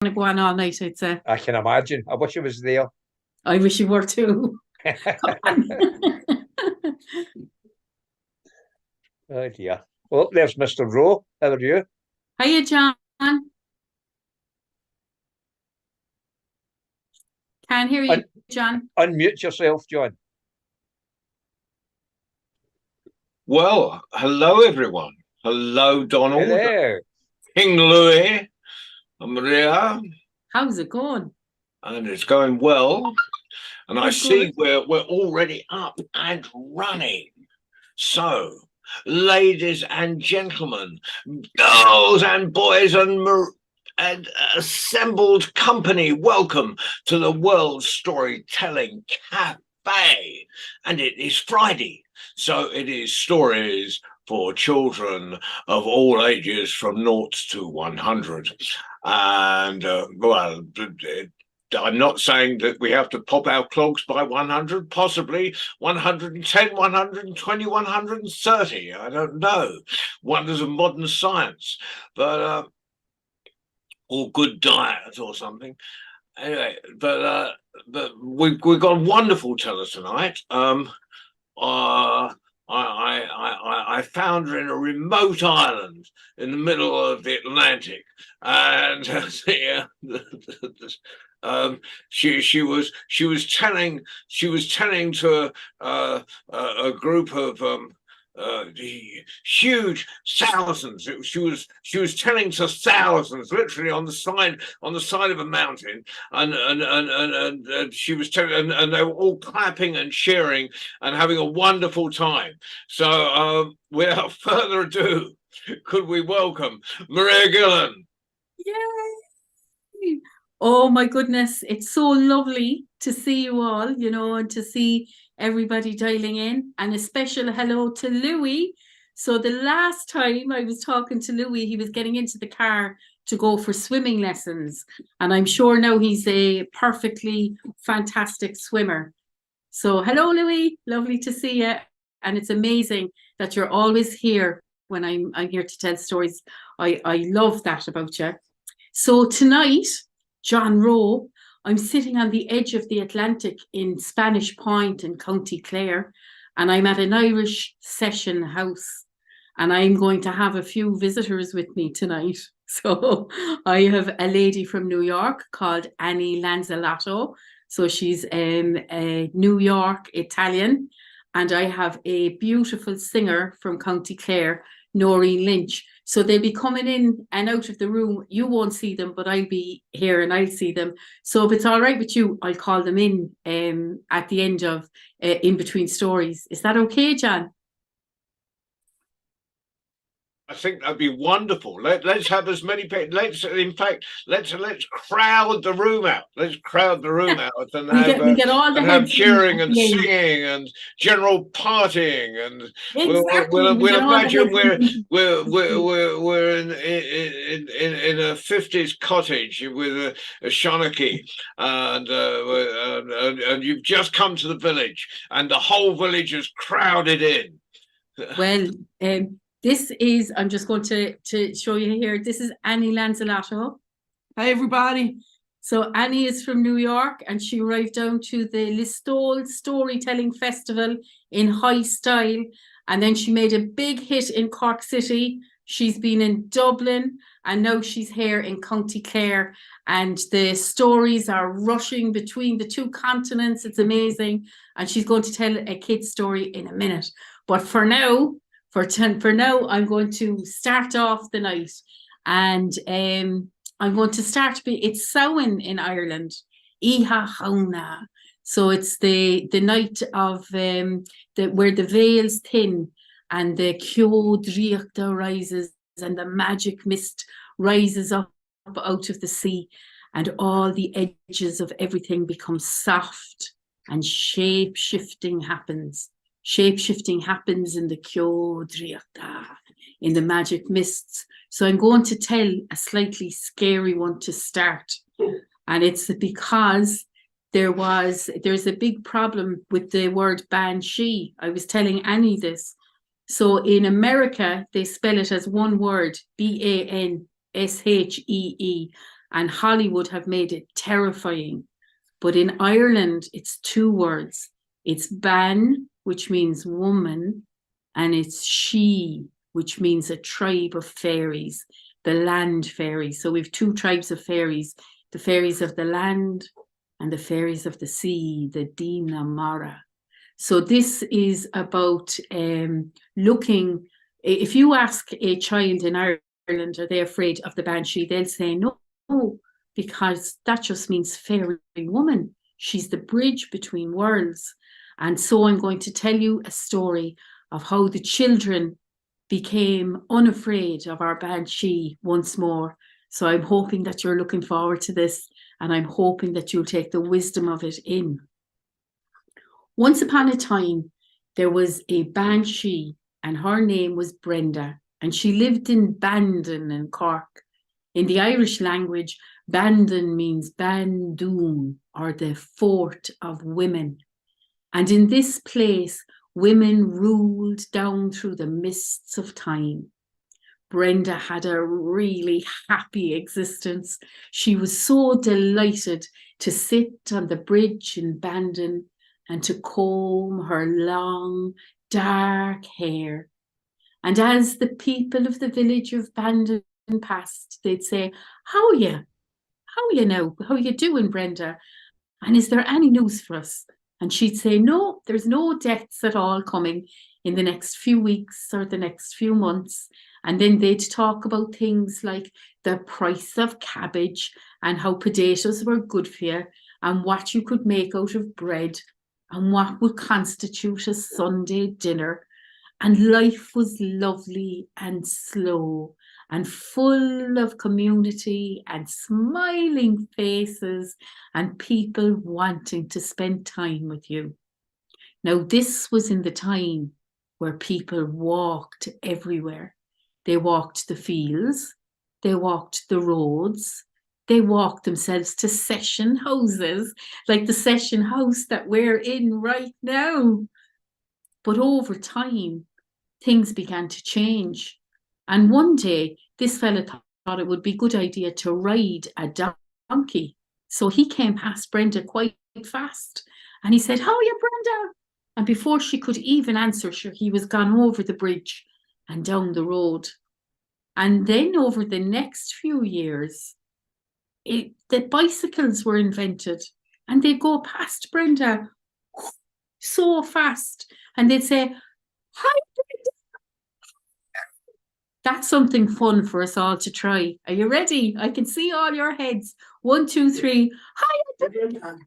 to go on all night, I'd say. I can imagine. I wish I was there. I wish you were too. Come on. Oh dear. Well, there's Mr. Rowe. How are you? Hiya, John. Can't hear you, Un John. unmute yourself, John. Well, hello everyone. Hello, Donald, Hello. King Louis, Maria, How's it going? and it's going well. And I Good, see good. we're already up and running. So, ladies and gentlemen, girls and boys and assembled company, welcome to the World Storytelling Cafe. And it is Friday, so it is stories for children of all ages from 0 to 100. And, well, I'm not saying that we have to pop our clogs by 100, possibly 110, 120, 130. I don't know. Wonders of modern science, but or good diet or something. Anyway, but we've got a wonderful teller tonight. I found her in a remote island in the middle of the Atlantic, and she was telling to a group of huge thousands. She was telling to thousands, literally on the side of a mountain, and she was telling, and they were all clapping and cheering and having a wonderful time. So without further ado, could we welcome Maria Gillen? Yay! Oh my goodness, it's so lovely to see you all, and to see everybody dialing in. And a special hello to Louis. So the last time I was talking to Louis, he was getting into the car to go for swimming lessons. And I'm sure now he's a perfectly fantastic swimmer. So hello, Louis. Lovely to see you. And it's amazing that you're always here when I'm here to tell stories. I love that about you. So tonight, John Rowe, I'm sitting on the edge of the Atlantic in Spanish Point in County Clare, and I'm at an Irish session house, and I'm going to have a few visitors with me tonight. So I have a lady from New York called Annie Lanzalato. So she's a New York Italian, and I have a beautiful singer from County Clare, Noreen Lynch. So they'll be coming in and out of the room. You won't see them, but I'll be here and I'll see them. So if it's all right with you, I'll call them in at the end of In Between Stories. Is that okay, John? I think that'd be wonderful. Let's have as many people. Let's crowd the room out. Let's crowd the room out and we get all the have cheering and singing and general partying, and exactly. we'll imagine we're in a 50s cottage with a shanaki, and you've just come to the village, and the whole village is crowded in. Well, this is, I'm just going to show you here. This is Annie Lanzalato. Hi, everybody. So Annie is from New York, and she arrived down to the Listowel Storytelling Festival in high style. And then she made a big hit in Cork City. She's been in Dublin, and now she's here in County Clare. And the stories are rushing between the two continents. It's amazing. And she's going to tell a kid's story in a minute. But for now, I'm going to start off the night, and I'm going to start. It's Samhain in Ireland, Iha Hauna. So it's the night of where the veil's thin and the Kyo rises and the magic mist rises up out of the sea, and all the edges of everything become soft, and shape-shifting happens. Shape-shifting happens in the Kyo in the magic mists. So I'm going to tell a slightly scary one to start. And it's because there's a big problem with the word banshee. I was telling Annie this. So in America, they spell it as one word, Banshee. and Hollywood have made it terrifying. But in Ireland, it's 2 words. It's ban, which means woman, and it's she, which means a tribe of fairies, the land fairies. So we've 2 tribes of fairies, the fairies of the land and the fairies of the sea, the Dina Mara. So this is about looking, if you ask a child in Ireland, are they afraid of the banshee? They'll say no, because that just means fairy woman. She's the bridge between worlds. And so I'm going to tell you a story of how the children became unafraid of our banshee once more. So I'm hoping that you're looking forward to this, and I'm hoping that you'll take the wisdom of it in. Once upon a time, there was a banshee, and her name was Brenda, and she lived in Bandon in Cork. In the Irish language, Bandon means Bandún, or the fort of women. And in this place, women ruled down through the mists of time. Brenda had a really happy existence. She was so delighted to sit on the bridge in Bandon and to comb her long, dark hair. And as the people of the village of Bandon passed, they'd say, how are you? How are you now? How are you doing, Brenda? And is there any news for us? And she'd say, no, there's no deaths at all coming in the next few weeks or the next few months. And then they'd talk about things like the price of cabbage and how potatoes were good for you and what you could make out of bread and what would constitute a Sunday dinner. And life was lovely and slow and full of community and smiling faces and people wanting to spend time with you. Now, this was in the time where people walked everywhere. They walked the fields, they walked the roads, they walked themselves to session houses, like the session house that we're in right now. But over time, things began to change. And one day, this fella thought it would be a good idea to ride a donkey. So he came past Brenda quite fast. And he said, how are you, Brenda? And before she could even answer, he was gone over the bridge and down the road. And then over the next few years, the bicycles were invented. And they'd go past Brenda so fast. And they'd say, hi, Brenda. That's something fun for us all to try. Are you ready? I can see all your heads. 1, 2, 3. Hi, Brenda.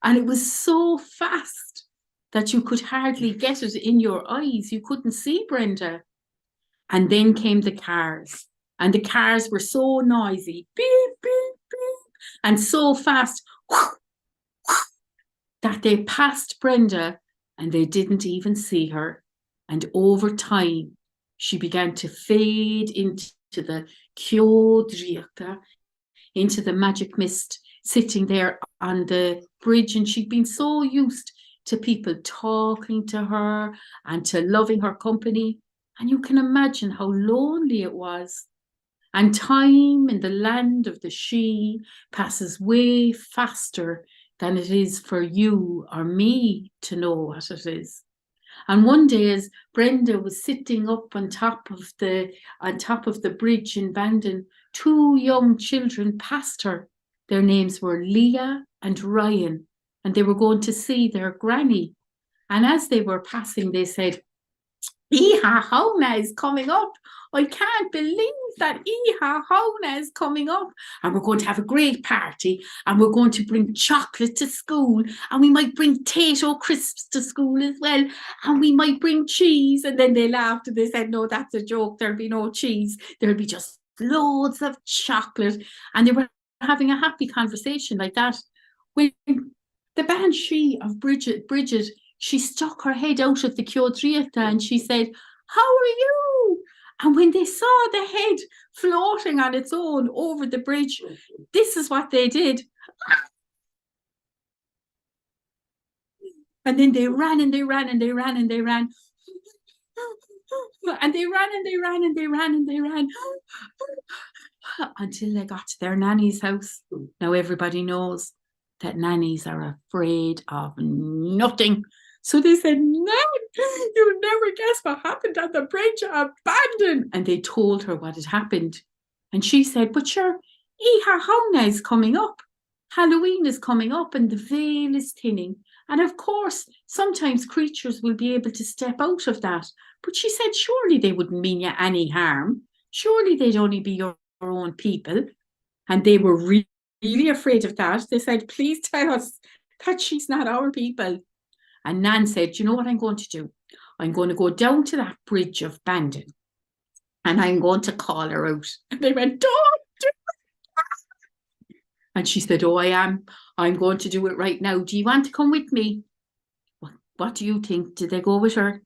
And it was so fast that you could hardly get it in your eyes. You couldn't see Brenda. And then came the cars. And the cars were so noisy. Beep, beep, beep. And so fast that they passed Brenda and they didn't even see her. And over time, she began to fade into the Ciodriacha, into the magic mist, sitting there on the bridge. And she'd been so used to people talking to her and to loving her company. And you can imagine how lonely it was. And time in the land of the she passes way faster than it is for you or me to know what it is. And one day, as Brenda was sitting up on top of the bridge in Bandon, 2 young children passed her. Their names were Leah and Ryan, and they were going to see their granny. And as they were passing, they said, Iha Hauna is coming up. I can't believe that Iha Hauna is coming up. And we're going to have a great party. And we're going to bring chocolate to school. And we might bring potato crisps to school as well. And we might bring cheese. And then they laughed and they said, no, that's a joke. There'll be no cheese. There'll be just loads of chocolate. And they were having a happy conversation like that. When the banshee of Bridget, she stuck her head out of the Ciodriacha and she said, how are you? And when they saw the head floating on its own over the bridge, this is what they did. And then they ran and they ran and they ran and they ran. And they ran and they ran and they ran and they ran. until they got to their nanny's house. Now everybody knows that nannies are afraid of nothing. So they said, Nan, you'll never guess what happened at the bridge of Bandon. And they told her what had happened. And she said, but sure, Iha Hauna is coming up. Halloween is coming up and the veil is thinning. And of course, sometimes creatures will be able to step out of that. But she said, surely they wouldn't mean you any harm. Surely they'd only be your own people. And they were really afraid of that. They said, please tell us that she's not our people. And Nan said, you know what I'm going to do? I'm going to go down to that bridge of Bandon and I'm going to call her out. And they went, don't do it. And she said, oh, I am. I'm going to do it right now. Do you want to come with me? What do you think? Did they go with her?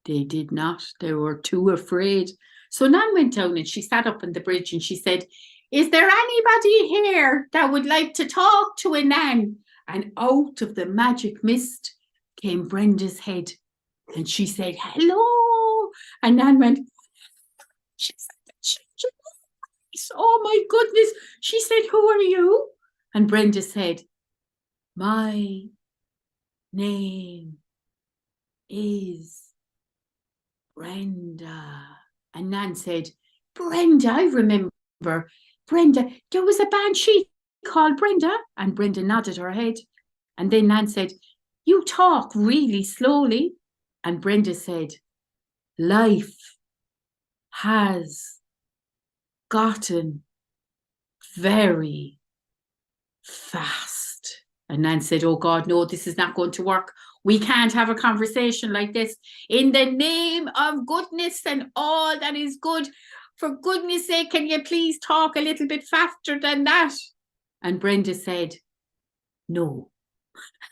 They did not. They were too afraid. So Nan went down and she sat up on the bridge and she said, is there anybody here that would like to talk to a Nan? And out of the magic mist came Brenda's head. And she said, hello. And Nan went, she said, oh my goodness. She said, who are you? And Brenda said, my name is Brenda. And Nan said, Brenda, I remember. Brenda, there was a banshee called Brenda. And Brenda nodded her head. And then Nan said, you talk really slowly. And Brenda said, life has gotten very fast. And Nan said, oh God, no, this is not going to work. We can't have a conversation like this. In the name of goodness and all that is good, for goodness sake, can you please talk a little bit faster than that? And Brenda said, no.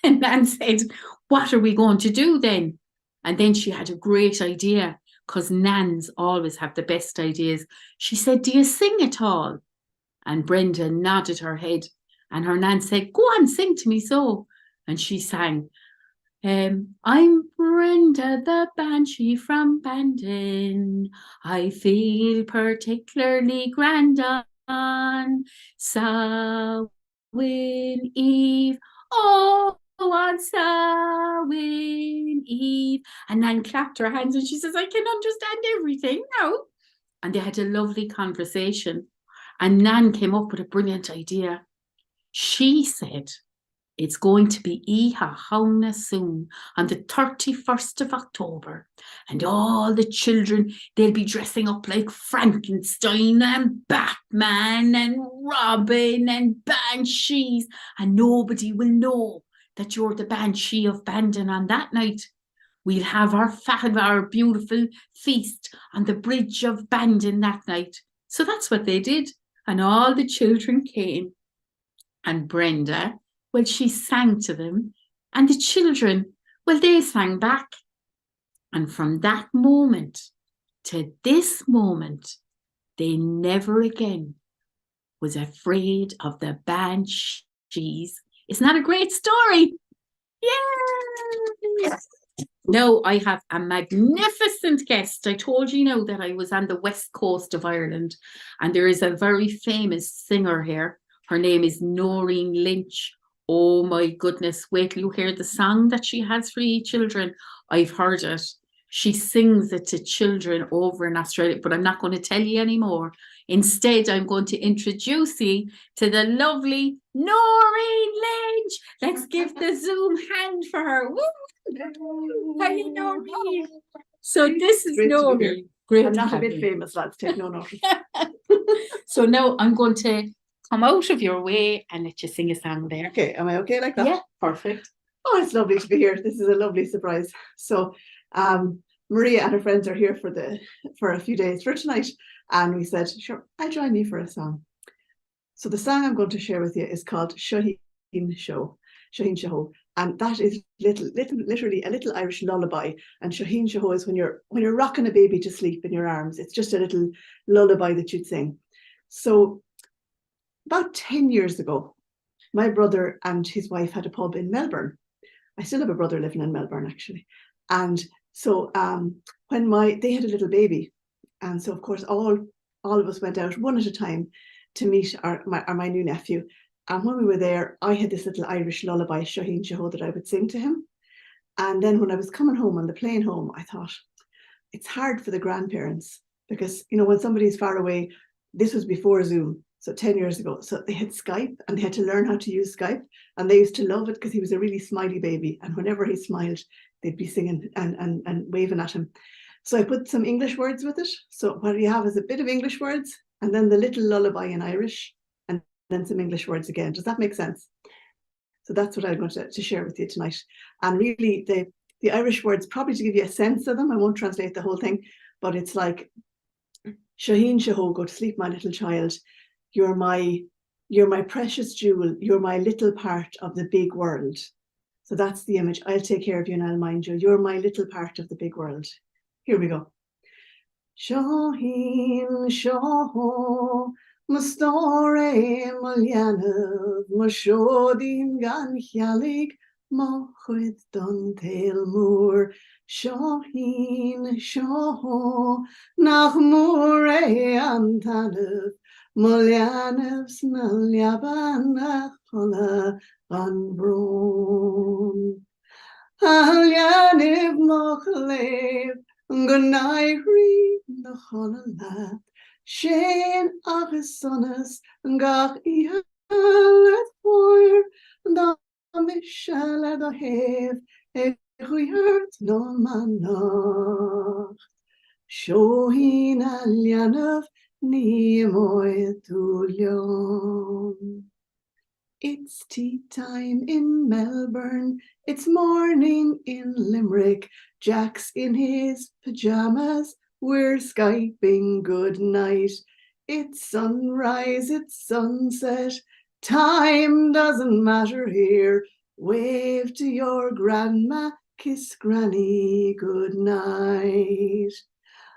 And Nan said, what are we going to do then? And then she had a great idea, because Nans always have the best ideas. She said, do you sing at all? And Brenda nodded her head. And her Nan said, go on, sing to me so. And she sang, I'm Brenda the Banshee from Bandon. I feel particularly grand on Samhain Eve. Oh, on Samhain Eve. And Nan clapped her hands and she says, I can understand everything now. And they had a lovely conversation. And Nan came up with a brilliant idea. She said, it's going to be Iha Hauna soon on the 31st of October. And all the children, they'll be dressing up like Frankenstein and Batman and Robin and banshees. And nobody will know that you're the Banshee of Bandon on that night. We'll have our beautiful feast on the bridge of Bandon that night. So that's what they did. And all the children came. And Brenda, well, she sang to them. And the children, well, they sang back. And from that moment to this moment, they never again was afraid of the banshees. Isn't that a great story? Yay! Now I have a magnificent guest. I told you now that I was on the west coast of Ireland, and there is a very famous singer here. Her name is Noreen Lynch. Oh my goodness, wait till you hear the song that she has for you children. I've heard it. She sings it to children over in Australia, but I'm not going to tell you anymore. Instead, I'm going to introduce you to the lovely Noreen Lynch. Let's give the Zoom hand for her. Woo! Hi, Noreen. So this is Noreen. Great. I'm not a bit famous, lads. Take no notice. So now I'm going to come out of your way and let you sing a song there. Okay, am I okay like that? Yeah, perfect. Oh, it's lovely to be here. This is a lovely surprise. So Maria and her friends are here for a few days for tonight. And we said, sure, I'll join you for a song. So the song I'm going to share with you is called Shaheen Shaho. And that is literally a little Irish lullaby. And Shaheen Shaho is when you're rocking a baby to sleep in your arms. It's just a little lullaby that you'd sing. So about 10 years ago, my brother and his wife had a pub in Melbourne. I still have a brother living in Melbourne, actually. And so when they had a little baby, and so of course all all of us went out one at a time to meet my new nephew. And when we were there, I had this little Irish lullaby, Shaheen Shaho, that I would sing to him. And then when I was coming home on the plane home, I thought, it's hard for the grandparents because, you know, when somebody's far away, this was before Zoom, so 10 years ago. So they had Skype and they had to learn how to use Skype. And they used to love it because he was a really smiley baby. And whenever he smiled, they'd be singing and waving at him. So I put some English words with it. So what you have is a bit of English words and then the little lullaby in Irish and then some English words again. Does that make sense? So that's what I'm going to share with you tonight. And really the Irish words, probably to give you a sense of them, I won't translate the whole thing, but it's like, Shaheen Shaho, go to sleep, my little child. You're my precious jewel. You're my little part of the big world. So that's the image. I'll take care of you and I'll mind you. You're my little part of the big world. Here we go. Shaheen Shaho, Mastore Malyanov, Mashodin Gan Hyalig, Mochid Don Tailmoor, Shaheen Shaho, Nach Moore Antanov, Malyanovs Nalyabanach Hola Anbron. Alyaniv Mochlev, Gunairi Nacholalat, Shane Avisonis, Gach Ihalet Foyer, Da Michel at the Have, Echuert no Manach, Shohin Alyanov, Niemoy Tulion. It's tea time in Melbourne, it's morning in Limerick, Jack's in his pajamas, we're Skyping good night. It's sunrise, it's sunset, time doesn't matter here. Wave to your grandma, kiss granny good night.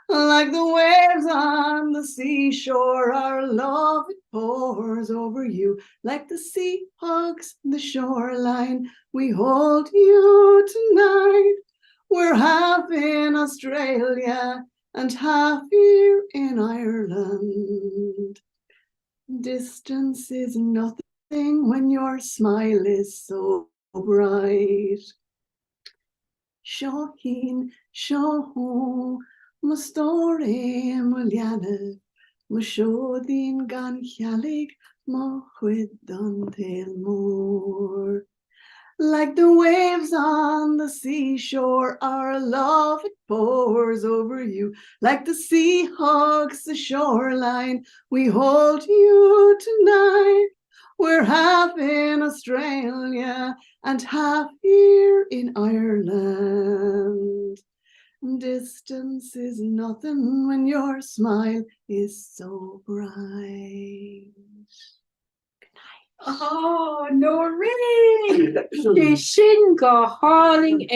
Like the waves on the seashore, our love it pours over you. Like the sea hugs the shoreline, we hold you tonight. We're half in Australia and half here in Ireland. Distance is nothing when your smile is so bright. Shaheen Shaho, Mastore Muliana, Mashodin Gan Hyalig, Mohwid Don Tailmoor. Like the waves on the seashore, our love it pours over you. Like the sea hugs the shoreline, we hold you tonight. We're half in Australia and half here in Ireland. Distance is nothing when your smile is so bright. Oh, Noreen! Shin go hauling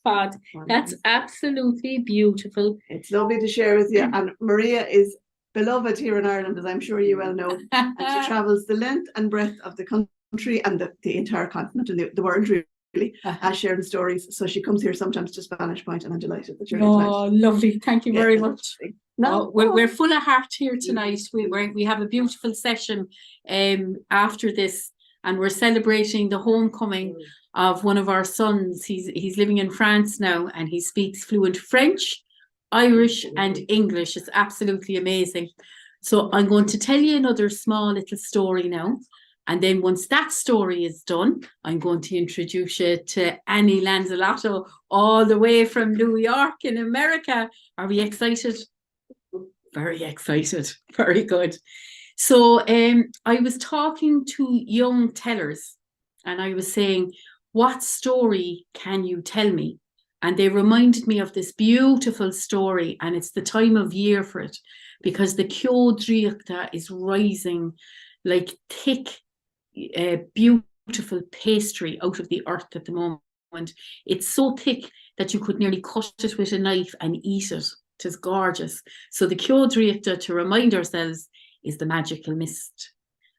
fad. That's absolutely beautiful. It's lovely to share with you. And Maria is beloved here in Ireland, as I'm sure you well know. And she travels the length and breadth of the country and the entire continent and the world, really, sharing stories. So she comes here sometimes to Spanish Point, and I'm delighted that you're here tonight. Oh, lovely. Thank you very much. No, we're full of heart here tonight. We have a beautiful session after this, and we're celebrating the homecoming of one of our sons. He's living in France now, and he speaks fluent French, Irish, and English. It's absolutely amazing. So I'm going to tell you another small little story now. And then once that story is done, I'm going to introduce you to Annie Lanzolotto, all the way from New York in America. Are we excited? Very excited. Very good. So I was talking to young tellers and I was saying, what story can you tell me? And they reminded me of this beautiful story, and it's the time of year for it because the Ceodriachta is rising like thick, beautiful pastry out of the earth at the moment. It's so thick that you could nearly cut it with a knife and eat it. It is gorgeous. So the Ceodriachta, to remind ourselves, is the magical mist.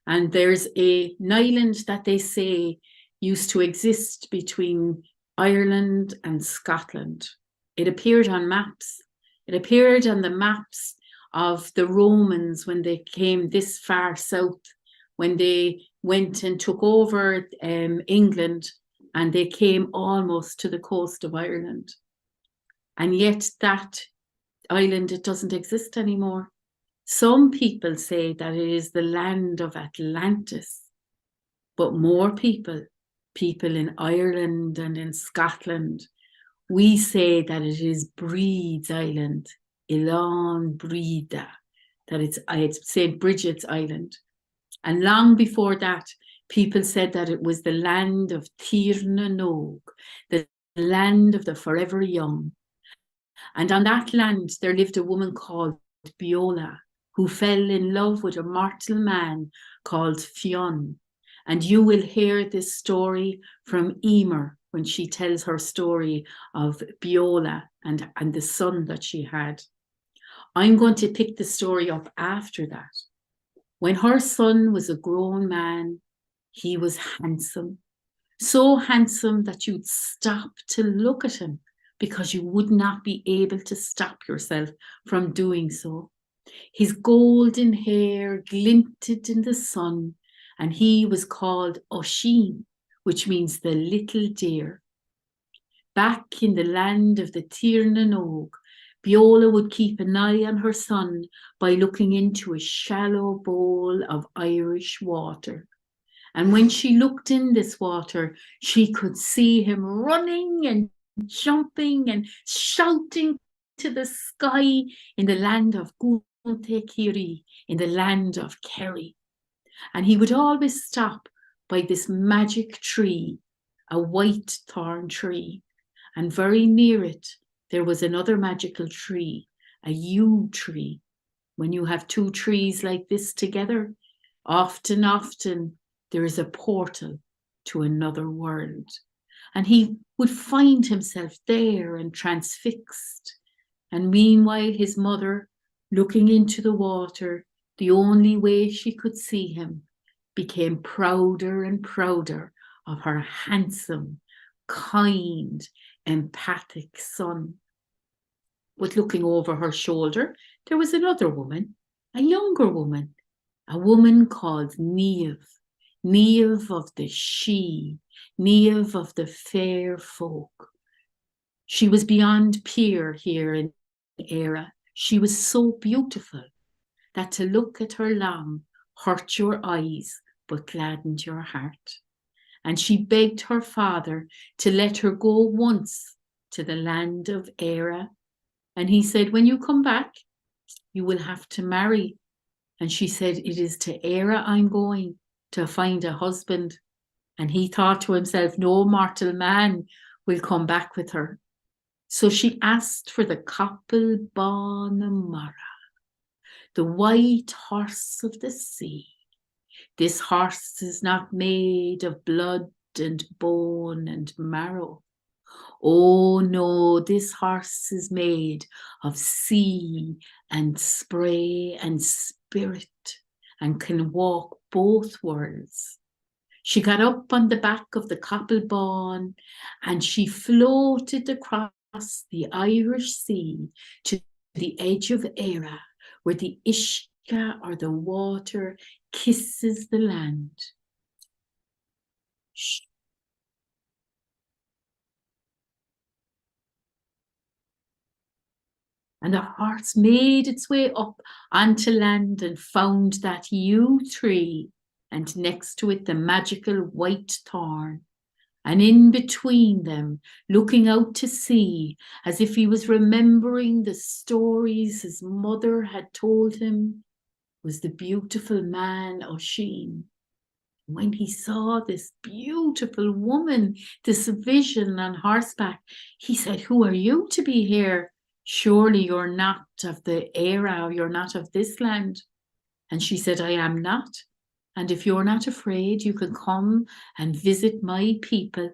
And there's an island that they say used to exist between Ireland and Scotland. It appeared on maps. It appeared on the maps of the Romans when they came this far south, when they went and took over England, and they came almost to the coast of Ireland. And yet that island, it doesn't exist anymore. Some people say that it is the land of Atlantis, but more people in Ireland and in Scotland, we say that it is Breed's Island, Ilan Breda, that it's St. Bridget's Island. And long before that, people said that it was the land of Tír na nÓg, the land of the forever young. And on that land, there lived a woman called Biola, who fell in love with a mortal man called Fionn. And you will hear this story from Emer when she tells her story of Biola and the son that she had. I'm going to pick the story up after that. When her son was a grown man, he was handsome, so handsome that you'd stop to look at him because you would not be able to stop yourself from doing so. His golden hair glinted in the sun, and he was called Oisin, which means the little deer. Back in the land of the Tír na nÓg, Biola would keep an eye on her son by looking into a shallow bowl of Irish water. And when she looked in this water, she could see him running and jumping and shouting to the sky in the land of Kiri, in the land of Kerry. And he would always stop by this magic tree, a white thorn tree. And very near it, there was another magical tree, a yew tree. When you have two trees like this together, often there is a portal to another world. And he would find himself there and transfixed. And meanwhile, his mother, looking into the water, the only way she could see him, became prouder and prouder of her handsome, kind, empathic son. But looking over her shoulder, there was another woman, a younger woman, a woman called Niamh, Niamh of the She, Niamh of the fair folk. She was beyond peer here in Éire. She was so beautiful that to look at her long hurt your eyes but gladdened your heart. And she begged her father to let her go once to the land of Éire. And he said, when you come back, you will have to marry. And she said, it is to Éire I'm going to find a husband. And he thought to himself, no mortal man will come back with her. So she asked for the Capel Bonamara, the white horse of the sea. This horse is not made of blood and bone and marrow. Oh no, this horse is made of sea and spray and spirit and can walk both worlds. She got up on the back of the Capel Bon and she floated across the Irish Sea to the edge of Éire, where the Ishka or the water kisses the land. Shh. And the horse made its way up onto land and found that yew tree, and next to it the magical white thorn. And in between them, looking out to sea, as if he was remembering the stories his mother had told him, was the beautiful man Oisin. When he saw this beautiful woman, this vision on horseback, he said, who are you to be here? Surely you're not of the Éire, you're not of this land. And she said, I am not. And if you're not afraid, you can come and visit my people.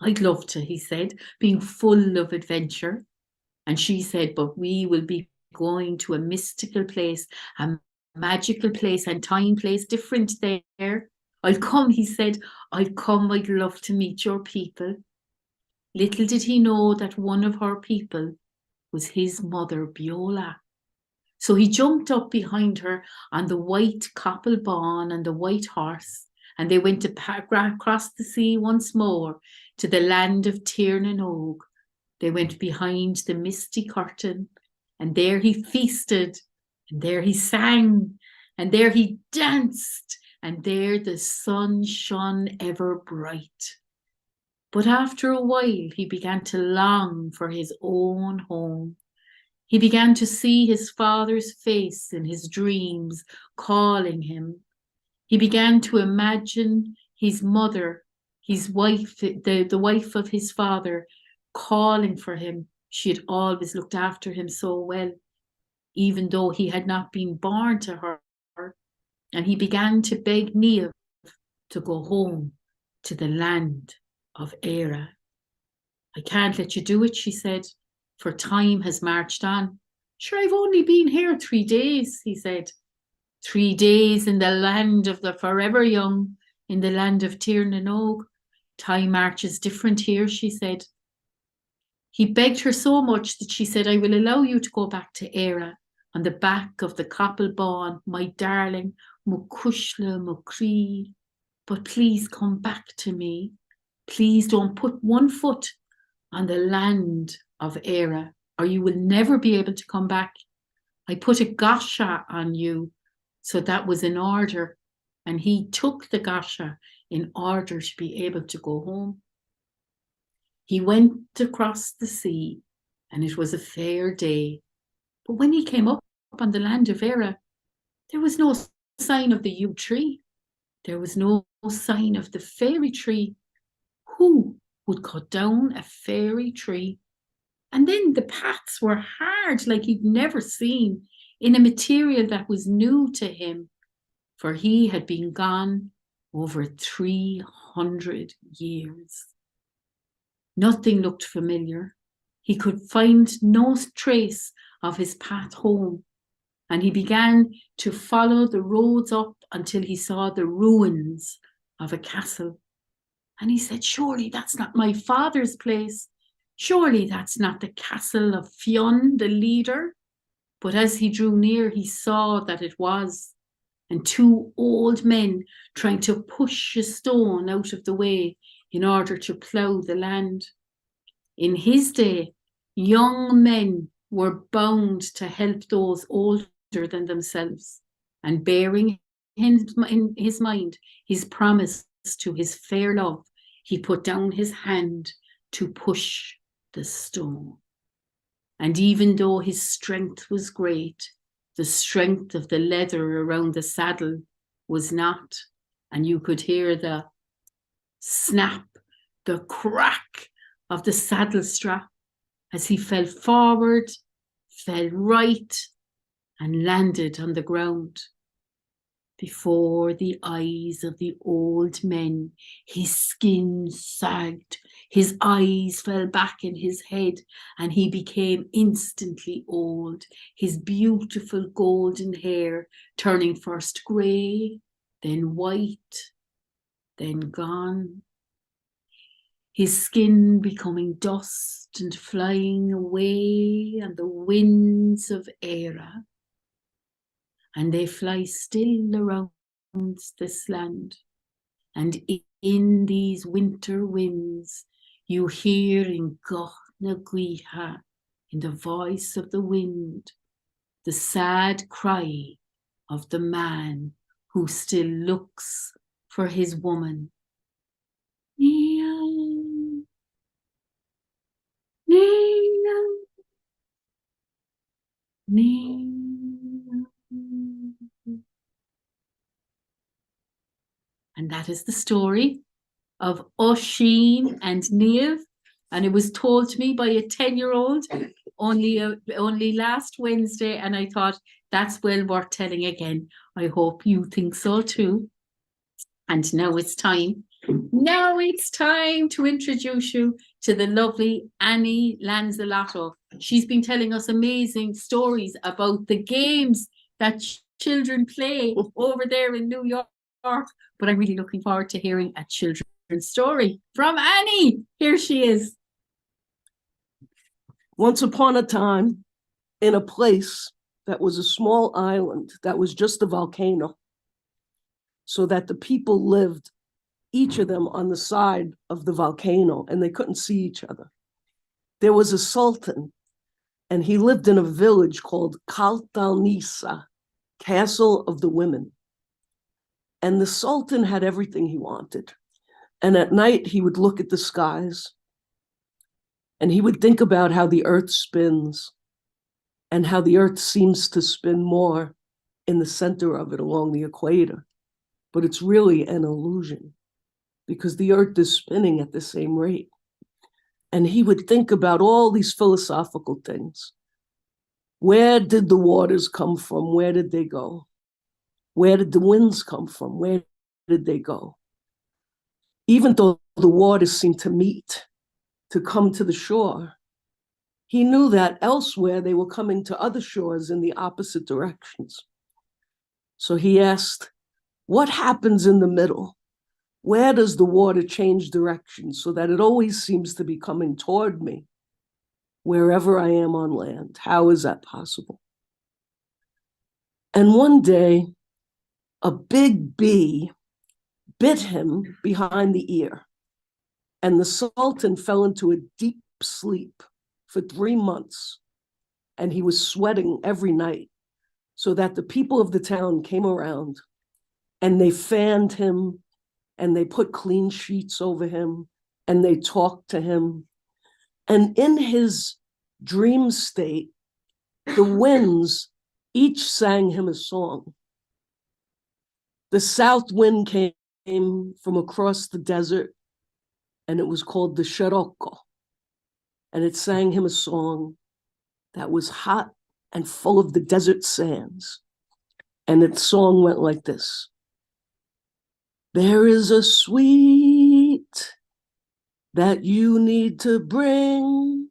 I'd love to, he said, being full of adventure. And she said, but we will be going to a mystical place, a magical place and time place different there. I'll come, he said, I'll come, I'd love to meet your people. Little did he know that one of her people was his mother, Biola. So he jumped up behind her on the white copple bawn and the white horse, and they went to across the sea once more to the land of Tiernan Og. They went behind the misty curtain, and there he feasted, and there he sang, and there he danced, and there the sun shone ever bright. But after a while he began to long for his own home. He began to see his father's face in his dreams calling him. He began to imagine his mother, his wife, the wife of his father, calling for him. She had always looked after him so well, even though he had not been born to her. And he began to beg Niamh to go home to the land of Éire. I can't let you do it, she said, for time has marched on. Sure, I've only been here 3 days, he said. 3 days in the land of the forever young, in the land of Tiernan Og. Time marches different here, she said. He begged her so much that she said, I will allow you to go back to Éire on the back of the copple bawn, my darling, mo cushla, mo cree. But please come back to me. Please don't put one foot on the land of Éire, or you will never be able to come back. I put a gasha on you, so that was in order, and he took the gasha in order to be able to go home. He went across the sea, and it was a fair day. But when he came up on the land of Éire, there was no sign of the yew tree. There was no sign of the fairy tree. Who would cut down a fairy tree? And then the paths were hard, like he'd never seen, in a material that was new to him, for he had been gone over 300 years. Nothing looked familiar. He could find no trace of his path home, and he began to follow the roads up until he saw the ruins of a castle. And he said, surely that's not my father's place. Surely that's not the castle of Fionn, the leader. But as he drew near, he saw that it was, and 2 old men trying to push a stone out of the way in order to plough the land. In his day, young men were bound to help those older than themselves, and bearing in his mind his promise to his fair love, he put down his hand to push the stone. And even though his strength was great, the strength of the leather around the saddle was not, and you could hear the snap, the crack of the saddle strap as he fell forward, fell right, and landed on the ground. Before the eyes of the old men, his skin sagged, his eyes fell back in his head, and he became instantly old, his beautiful golden hair turning first grey, then white, then gone. His skin becoming dust and flying away on the winds of Éire. And they fly still around this land. And in these winter winds, you hear in Goch na Gwiha, in the voice of the wind, the sad cry of the man who still looks for his woman. Niamh, Niamh, Niamh. And that is the story of Oisin and Niamh. And it was told to me by a 10-year-old only last Wednesday. And I thought that's well worth telling again. I hope you think so too. And now it's time. Now it's time to introduce you to the lovely Annie Lanzolotto. She's been telling us amazing stories about the games that children play over there in New York. But I'm really looking forward to hearing a children's story from Annie. Here she is. Once upon a time, in a place that was a small island that was just a volcano, so that the people lived, each of them on the side of the volcano, and they couldn't see each other. There was a sultan, and he lived in a village called Kaltalnisa, Castle of the Women. And the sultan had everything he wanted. And at night, he would look at the skies, and he would think about how the earth spins, and how the earth seems to spin more in the center of it along the equator. But it's really an illusion, because the earth is spinning at the same rate. And he would think about all these philosophical things. Where did the waters come from? Where did they go? Where did the winds come from? Where did they go? Even though the waters seemed to meet, to come to the shore, he knew that elsewhere they were coming to other shores in the opposite directions. So he asked, what happens in the middle? Where does the water change direction so that it always seems to be coming toward me, wherever I am on land? How is that possible? And one day, a big bee bit him behind the ear, and the sultan fell into a deep sleep for 3 months, and he was sweating every night, so that the people of the town came around, and they fanned him, and they put clean sheets over him, and they talked to him. And in his dream state, the winds each sang him a song. The south wind came from across the desert, and it was called the Sirocco. And it sang him a song that was hot and full of the desert sands. And its song went like this. There is a sweet that you need to bring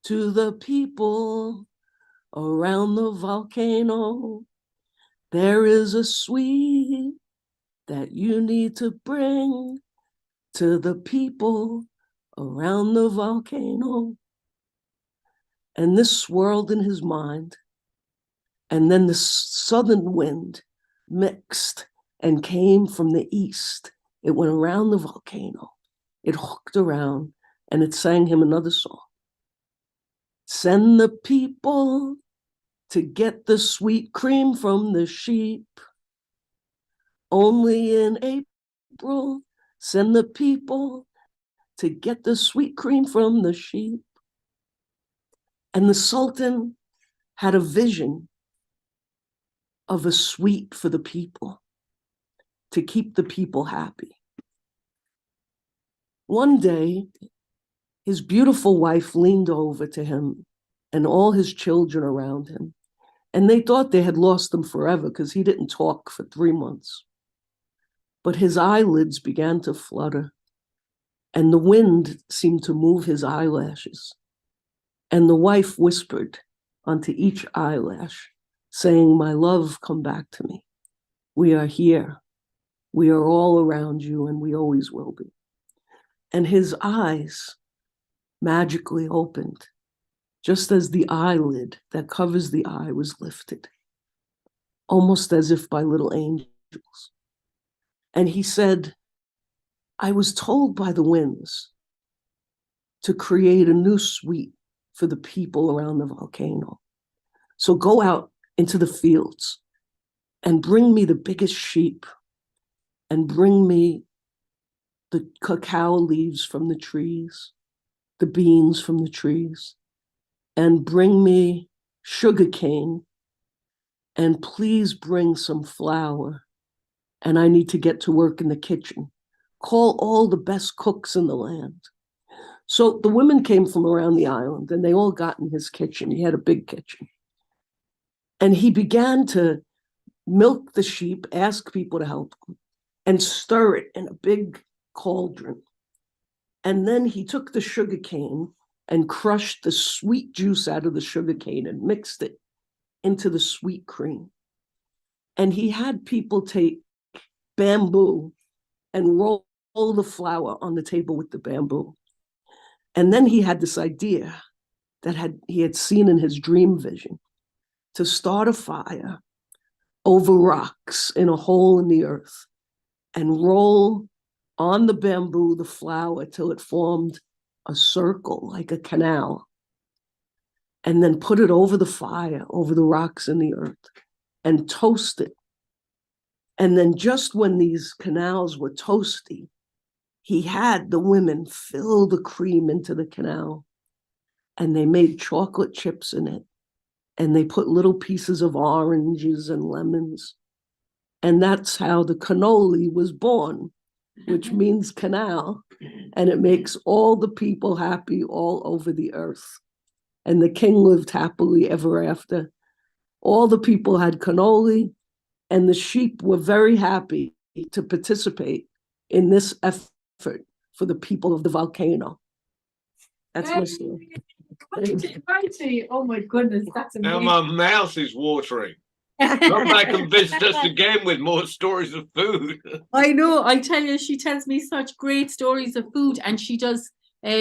to the people around the volcano. There is a sweet that you need to bring to the people around the volcano. And this swirled in his mind. And then the southern wind mixed and came from the east. It went around the volcano. It hooked around, and it sang him another song. Send the people to get the sweet cream from the sheep. Only in April, send the people to get the sweet cream from the sheep. And the sultan had a vision of a sweet for the people, to keep the people happy. One day, his beautiful wife leaned over to him and all his children around him, and they thought they had lost him forever because he didn't talk for 3 months. But his eyelids began to flutter, and the wind seemed to move his eyelashes. And the wife whispered onto each eyelash, saying, my love, come back to me. We are here. We are all around you, and we always will be. And his eyes magically opened, just as the eyelid that covers the eye was lifted, almost as if by little angels. And he said, I was told by the winds to create a new sweet for the people around the volcano. So go out into the fields and bring me the biggest sheep, and bring me the cacao leaves from the trees, the beans from the trees, and bring me sugar cane, and please bring some flour, and I need to get to work in the kitchen. Call all the best cooks in the land. So the women came from around the island, and they all got in his kitchen. He had a big kitchen. And he began to milk the sheep, ask people to help him, and stir it in a big cauldron. And then he took the sugar cane and crushed the sweet juice out of the sugar cane and mixed it into the sweet cream. And he had people take bamboo and roll the flour on the table with the bamboo. And then he had this idea that he had seen in his dream vision. to start a fire over rocks in a hole in the earth and roll on the bamboo the flour till it formed a circle like a canal, and then put it over the fire, over the rocks in the earth, and toast it. And then just when these canals were toasty, he had the women fill the cream into the canal, and they made chocolate chips in it, and they put little pieces of oranges and lemons. And that's how the cannoli was born, which means canal, and it makes all the people happy all over the earth. And the king lived happily ever after. All the people had cannoli, and the sheep were very happy to participate in this effort for the people of the volcano. That's my story. Righty. Oh my goodness, that's Now amazing. my mouth is watering. Come back and visit us again with more stories of food. I know, I tell you, she tells me such great stories of food, and she does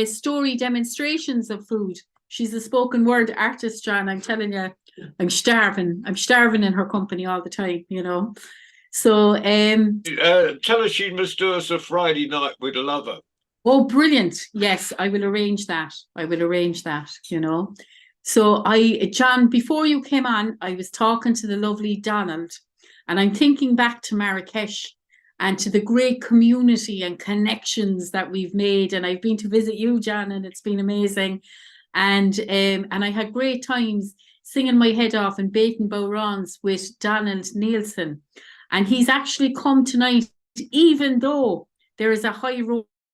story demonstrations of food. She's a spoken word artist, John. I'm telling you, I'm starving in her company all the time, you know. So Tell her she must do us a Friday night with a lover. oh, brilliant. Yes, I will arrange that. You know. So John, before you came on, I was talking to the lovely Donald, and I'm thinking back to Marrakesh and to the great community and connections that we've made. And I've been to visit you, John, and it's been amazing. And I had great times singing my head off in Bacon Bowrons with Donald Nielsen. And he's actually come tonight, even though there is a high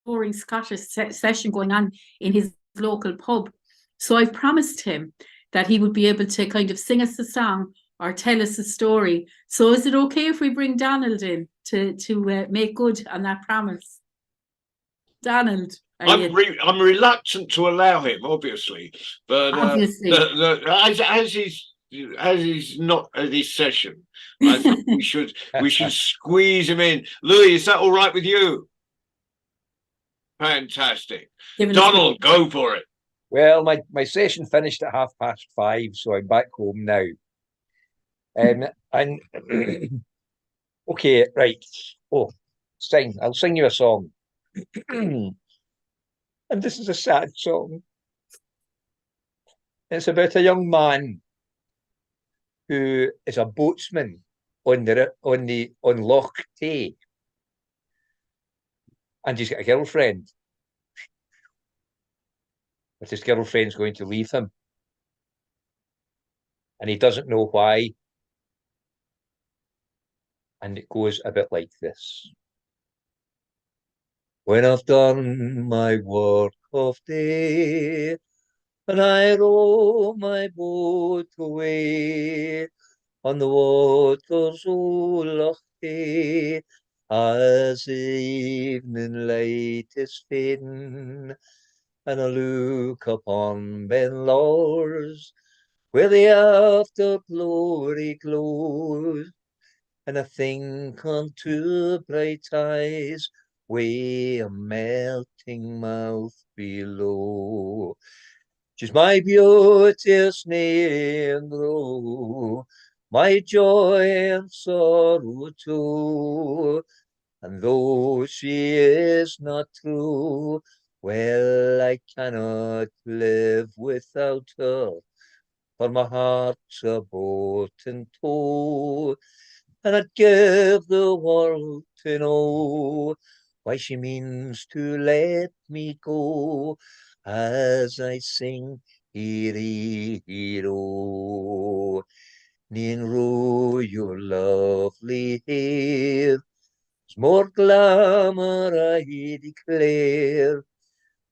roaring Scottish session going on in his local pub. So I've promised him that he would be able to kind of sing us a song or tell us a story. So is it okay if we bring Donald in to make good on that promise? Donald, I'm reluctant to allow him, obviously, but obviously. as he's not at this session, I think we should squeeze him in. Louis, is that all right with you? Fantastic. Donald, go for it. Well, my session finished at 5:30, so I'm back home now. And okay, right. Oh, I'll sing you a song. And this is a sad song. It's about a young man who is a boatsman on Loch Tay, and he's got a girlfriend, but his girlfriend's going to leave him, and he doesn't know why. And it goes a bit like this. When I've done my work of day, and I row my boat away on the waters o' Loch Tay, as the evening light is fading, and I look upon Ben Lawers, where the after glory glows, and I think unto bright eyes, way a melting mouth below. 'Tis my beauteous name grow, my joy and sorrow too. And though she is not true, well, I cannot live without her, for my heart's a boat in tow. And I'd give the world to know why she means to let me go, as I sing hero. Nin row your lovely hair, it's more glamour I declare,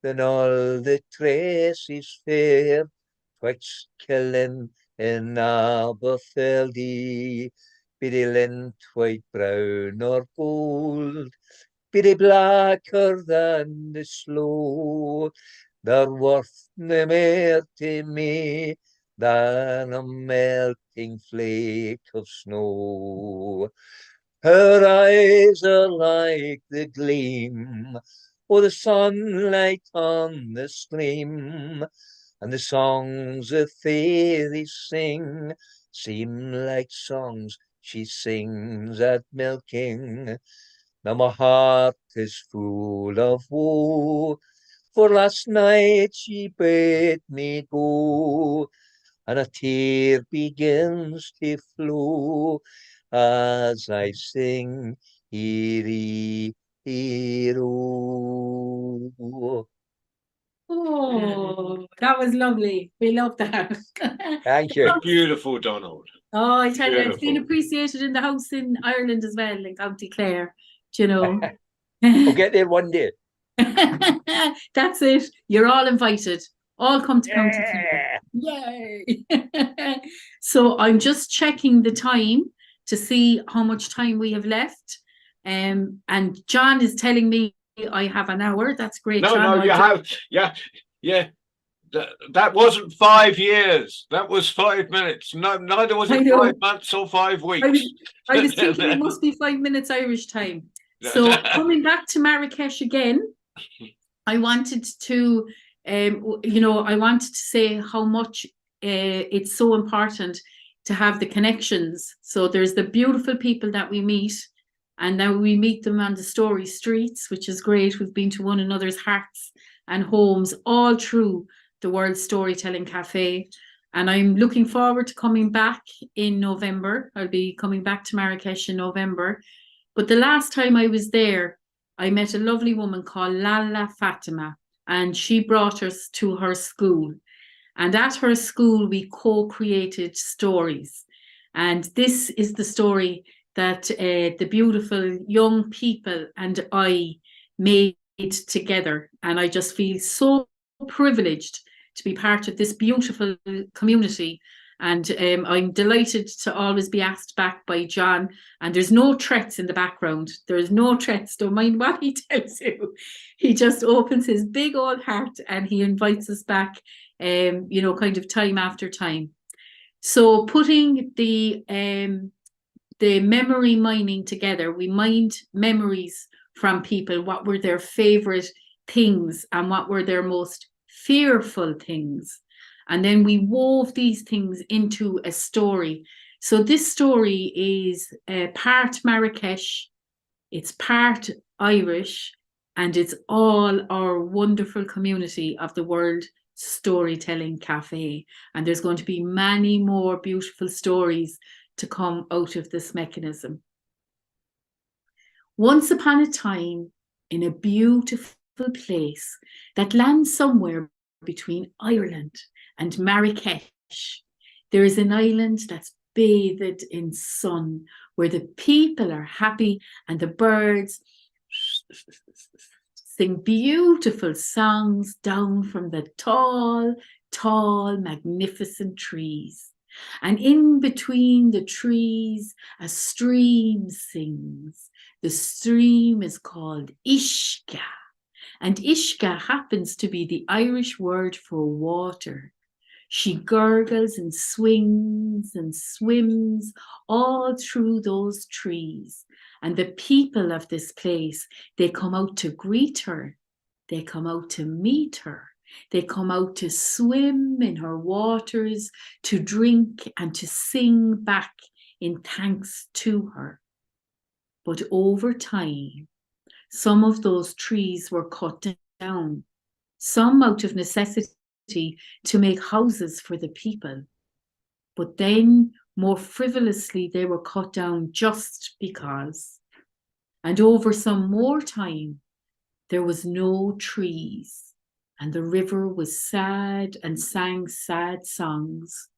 than all the tresses fair, twixt Gillen and Aberfeldy. Be they lint, white, brown, or gold, be they blacker than the sloe, they're worth no more to me than a melting flake of snow. Her eyes are like the gleam o' the sunlight on the stream, and the songs the fairies sing seem like songs she sings at milking. Now my heart is full of woe, for last night she bade me go, and a tear begins to flow as I sing, Eerie, Hero. Oh, that was lovely. We love that. Thank you. Beautiful, Donald. Oh, I tell you, it's been Beautiful. appreciated in the house in Ireland as well, in County Clare. Do you know? We'll get there one day. That's it. You're all invited. All come to County Clare. Yeah. Yay! So I'm just checking the time to see how much time we have left. And John is telling me I have an hour. That's great, No, John. no, you have, yeah. That wasn't 5 years. That was 5 minutes. No, neither was I it know. 5 months or 5 I weeks. was, I was thinking it must be 5 minutes Irish time. So coming back to Marrakesh again, I wanted to, I wanted to say how much it's so important to have the connections. So there's the beautiful people that we meet, and now we meet them on the story streets, which is great. We've been to one another's hearts and homes all through the World Storytelling Cafe. And I'm looking forward to coming back in November. I'll be coming back to Marrakesh in November. But the last time I was there, I met a lovely woman called Lala Fatima, and she brought us to her school. And at her school, we co-created stories. And this is the story that the beautiful young people and I made together. And I just feel so privileged to be part of this beautiful community. And I'm delighted to always be asked back by John. And there's no threats in the background. There's no threats. Don't mind what he tells you. He just opens his big old heart and he invites us back, kind of time after time. So putting the memory mining together, we mined memories from people. What were their favorite things and what were their most fearful things? And then we wove these things into a story. So this story is part Marrakesh, it's part Irish, and it's all our wonderful community of the World Storytelling Cafe. And there's going to be many more beautiful stories to come out of this mechanism. Once upon a time, in a beautiful place that lands somewhere between Ireland and Marrakesh, there is an island that's bathed in sun, where the people are happy and the birds sing beautiful songs down from the tall, tall, magnificent trees. And in between the trees, a stream sings. The stream is called Ishka. And Ishka happens to be the Irish word for water. She gurgles and swings and swims all through those trees. And the people of this place, they come out to greet her. They come out to meet her. They come out to swim in her waters, to drink and to sing back in thanks to her. But over time, some of those trees were cut down, some out of necessity to make houses for the people. But then, more frivolously, they were cut down just because. And over some more time, there was no trees, and the river was sad and sang sad songs.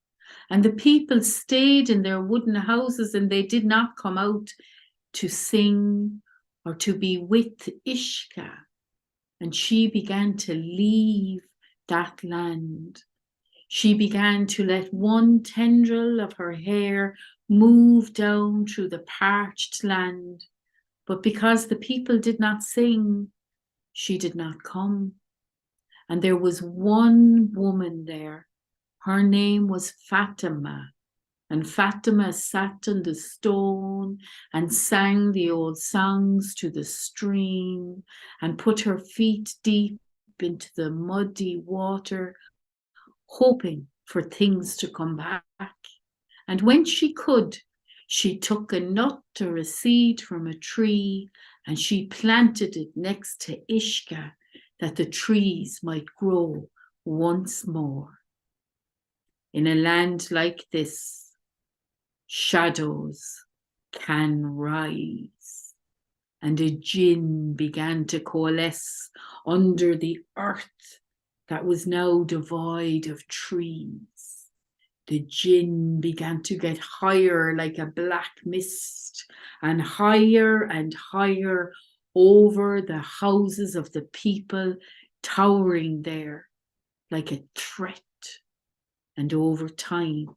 And the people stayed in their wooden houses, and they did not come out to sing or to be with Ishka. And she began to leave that land. She began to let one tendril of her hair move down through the parched land. But because the people did not sing, she did not come. And there was one woman there. Her name was Fatima. And Fatima sat on the stone and sang the old songs to the stream and put her feet deep into the muddy water, hoping for things to come back. And when she could, she took a nut or a seed from a tree and she planted it next to Ishka, that the trees might grow once more. In a land like this, shadows can rise, and a jinn began to coalesce under the earth that was now devoid of trees. The jinn began to get higher like a black mist, and higher over the houses of the people, towering there like a threat. And over time,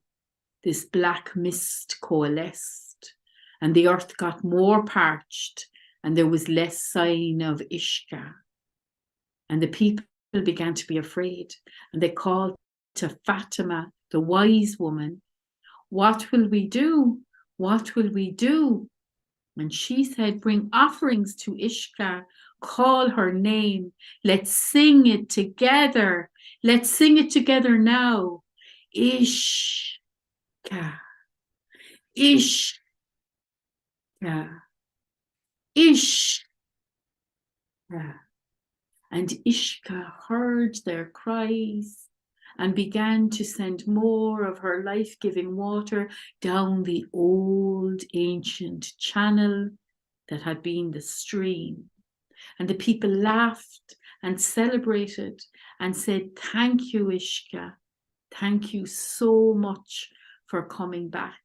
this black mist coalesced, and the earth got more parched, and there was less sign of Ishka. And the people began to be afraid, and they called to Fatima, the wise woman, "What will we do? What will we do?" And she said, "Bring offerings to Ishka, call her name, let's sing it together. Let's sing it together now. Ishka, Ishka, Ishka." And Ishka heard their cries and began to send more of her life-giving water down the old ancient channel that had been the stream. And the people laughed and celebrated and said, "Thank you, Ishka. Thank you so much for coming back."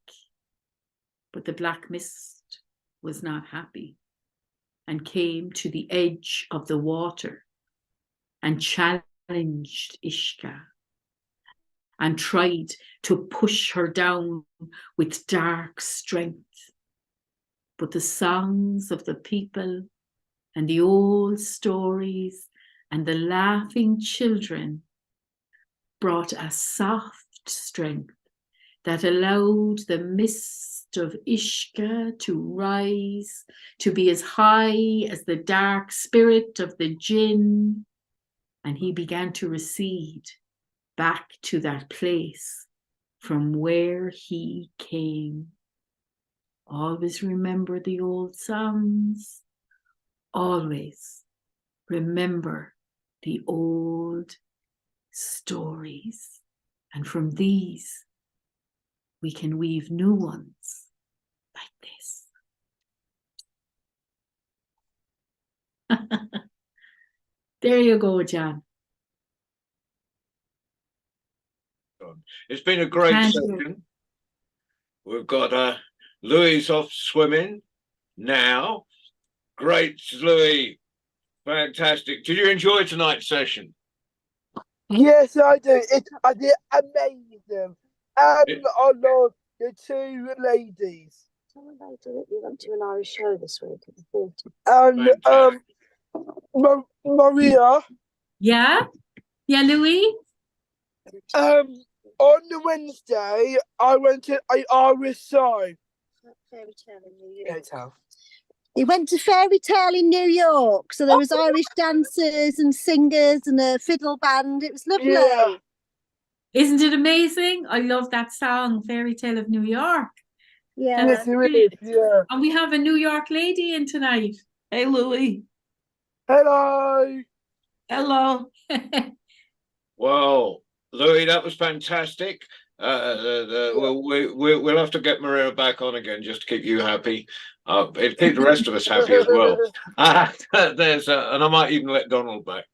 But the black mist was not happy and came to the edge of the water and challenged Ishka and tried to push her down with dark strength. But the songs of the people and the old stories and the laughing children brought a soft strength that allowed the mist of Ishka to rise, to be as high as the dark spirit of the jinn, and he began to recede back to that place from where he came. Always remember the old songs. Always remember the old stories. And from these, we can weave new ones like this. There you go, John. It's been a great Thank you. session. We've got Louis off swimming now. Great, Louis. Fantastic. Did you enjoy tonight's session? Yes, I do. I did amazing. I love the two ladies. You went to an Irish show this week at the theatre. And Maria. Yeah? Yeah, Louis? On the Wednesday, I went to an Irish show. Fairy Tale in New York. He went to Fairy Tale in New York, so there was Irish dancers and singers and a fiddle band. It was lovely. Yeah. Isn't it amazing? I love that song, Fairy Tale of New York. Yeah. Yes, it is. Yeah. And we have a New York lady in tonight. Hey, Louis. Hello. Hello. Well, Louis, that was fantastic. We'll have to get Maria back on again just to keep you happy. It'd keep the rest of us happy as well. And I might even let Donald back.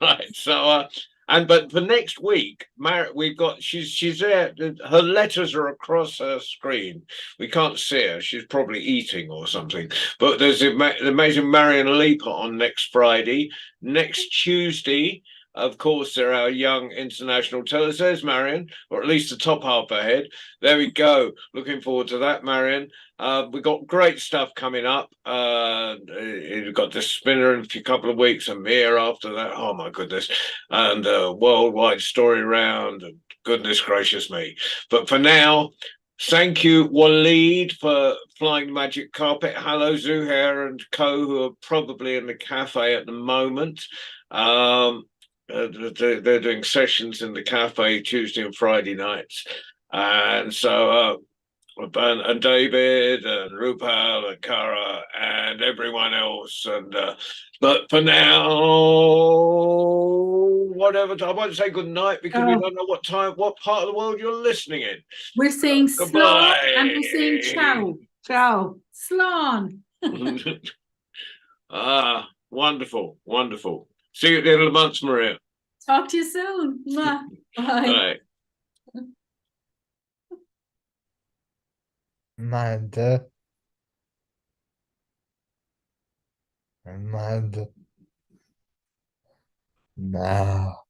Right. So, but for next week, we've got she's there. Her letters are across her screen. We can't see her. She's probably eating or something. But there's the amazing Marion Leaper on next Friday. Next Tuesday, of course, there are our young international tellers. There's Marion, or at least the top half ahead. There we go. Looking forward to that, Marion. We've got great stuff coming up. We've got the spinner in a couple of weeks, and Mia after that. Oh my goodness! And worldwide story round. And goodness gracious me! But for now, thank you, Waleed, for flying the magic carpet. Hello, Zuhair and co, who are probably in the cafe at the moment. they're doing sessions in the cafe Tuesday and Friday nights, and so and David and Rupal and Kara and everyone else, and but for now, whatever. I won't say good night because we Oh. don't know what part of the world you're listening in. We're saying slán Goodbye. and we're saying ciao. Ciao. Slán. Ah, wonderful, wonderful. See you at the end of the month, Maria. Talk to you soon. Mwah. Bye. Bye. Mad. Mad. Now.